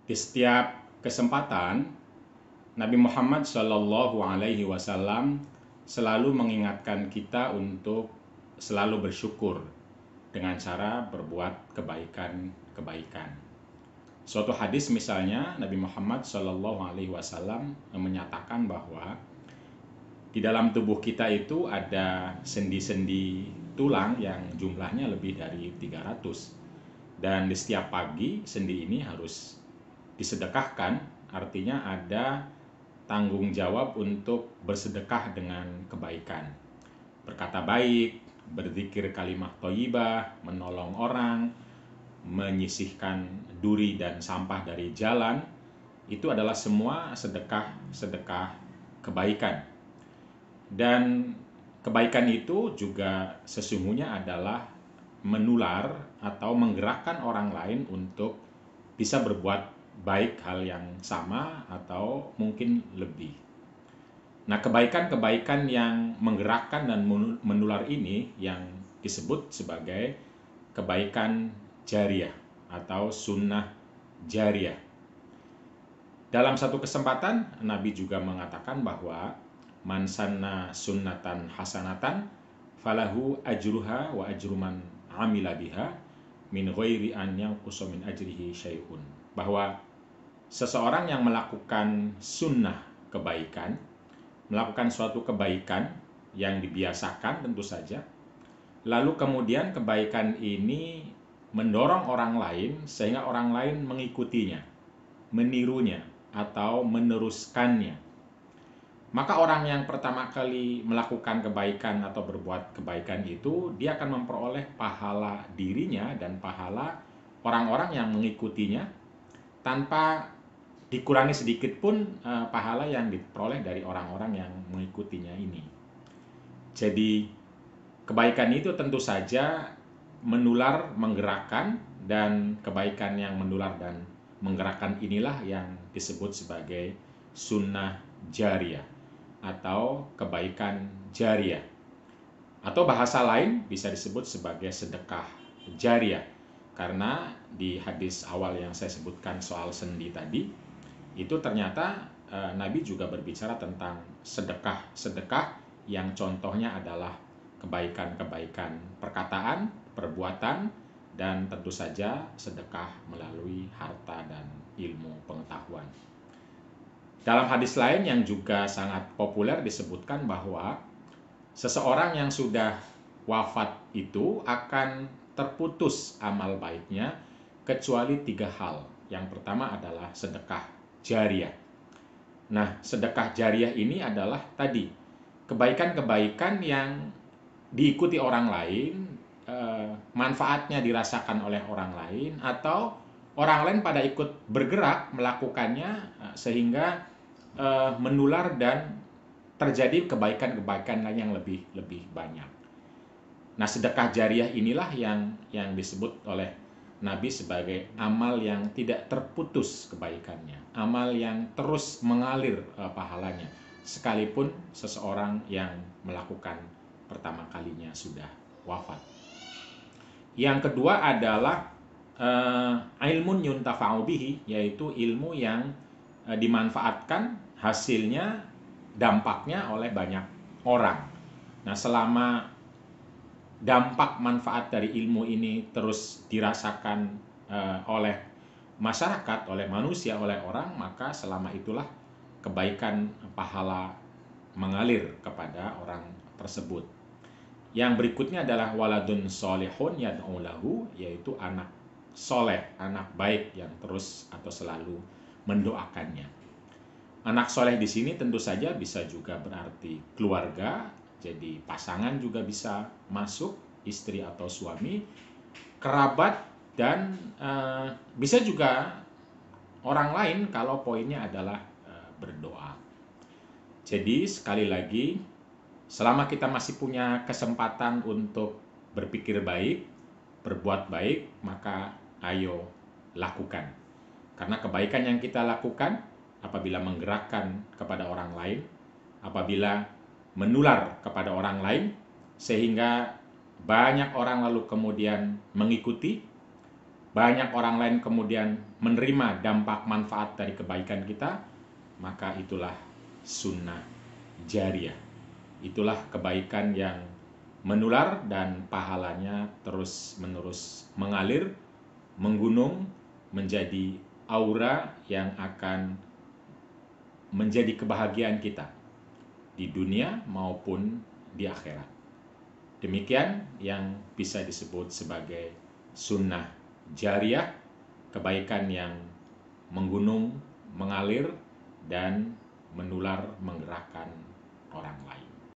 Di setiap kesempatan, Nabi Muhammad Shallallahu Alaihi Wasallam selalu mengingatkan kita untuk selalu bersyukur dengan cara berbuat kebaikan-kebaikan. Suatu hadis misalnya, Nabi Muhammad Shallallahu Alaihi Wasallam menyatakan bahwa di dalam tubuh kita itu ada sendi-sendi tulang yang jumlahnya lebih dari 300. Dan di setiap pagi sendi ini harus disedekahkan, artinya ada tanggung jawab untuk bersedekah dengan kebaikan. Berkata baik, berzikir kalimat thayyibah, menolong orang, menyisihkan duri dan sampah dari jalan, itu adalah semua sedekah-sedekah kebaikan. Dan kebaikan itu juga sesungguhnya adalah menular atau menggerakkan orang lain untuk bisa berbuat baik hal yang sama atau mungkin lebih. Nah, kebaikan-kebaikan yang menggerakkan dan menular ini yang disebut sebagai kebaikan jariah atau sunnah jariah. Dalam satu kesempatan, Nabi juga mengatakan bahwa man sanna sunnatan hasanatan falahu ajruha wa ajru man amila biha min ghairi an yanqusa min ajrihi syai'un. Bahwa seseorang yang melakukan sunnah kebaikan, melakukan suatu kebaikan yang dibiasakan tentu saja, lalu kemudian kebaikan ini mendorong orang lain sehingga orang lain mengikutinya, menirunya atau meneruskannya, maka orang yang pertama kali melakukan kebaikan atau berbuat kebaikan itu, dia akan memperoleh pahala dirinya dan pahala orang-orang yang mengikutinya tanpa dikurangi sedikit pun pahala yang diperoleh dari orang-orang yang mengikutinya ini. Jadi kebaikan itu tentu saja menular, menggerakkan, dan kebaikan yang menular dan menggerakkan inilah yang disebut sebagai sunnah jariah atau kebaikan jariah, atau bahasa lain bisa disebut sebagai sedekah jariah, karena di hadis awal yang saya sebutkan soal sendi tadi itu ternyata Nabi juga berbicara tentang sedekah-sedekah yang contohnya adalah kebaikan-kebaikan perkataan, perbuatan, dan tentu saja sedekah melalui harta dan ilmu pengetahuan. Dalam hadis lain yang juga sangat populer disebutkan bahwa seseorang yang sudah wafat itu akan terputus amal baiknya kecuali 3 hal. Yang pertama adalah sedekah jariah. Nah, sedekah jariah ini adalah tadi kebaikan-kebaikan yang diikuti orang lain, manfaatnya dirasakan oleh orang lain, atau orang lain pada ikut bergerak melakukannya sehingga menular dan terjadi kebaikan-kebaikan lain yang lebih banyak. Nah, sedekah jariah inilah yang disebut oleh Nabi sebagai amal yang tidak terputus kebaikannya, amal yang terus mengalir pahalanya, sekalipun seseorang yang melakukan pertama kalinya sudah wafat. Yang kedua adalah ilmun yuntafa'u bihi, yaitu ilmu yang dimanfaatkan hasilnya, dampaknya oleh banyak orang. Nah, selama dampak manfaat dari ilmu ini terus dirasakan oleh masyarakat, oleh manusia, oleh orang, maka selama itulah kebaikan pahala mengalir kepada orang tersebut. Yang berikutnya adalah waladun solehun yad'u lahu, yaitu anak soleh, anak baik yang terus atau selalu mendoakannya. Anak soleh di sini tentu saja bisa juga berarti keluarga, jadi pasangan juga bisa masuk, istri atau suami, kerabat, dan bisa juga orang lain kalau poinnya adalah berdoa. Jadi sekali lagi, selama kita masih punya kesempatan untuk berpikir baik, berbuat baik, maka ayo lakukan. Karena kebaikan yang kita lakukan apabila menggerakkan kepada orang lain, apabila menular kepada orang lain, sehingga banyak orang lalu kemudian mengikuti, banyak orang lain kemudian menerima dampak manfaat dari kebaikan kita, maka itulah sunnah jariyah. Itulah kebaikan yang menular dan pahalanya terus-menerus mengalir, menggunung, menjadi aura yang akan menjadi kebahagiaan kita di dunia maupun di akhirat. Demikian yang bisa disebut sebagai sunnah jariyah, kebaikan yang menggunung, mengalir, dan menular menggerakkan orang lain.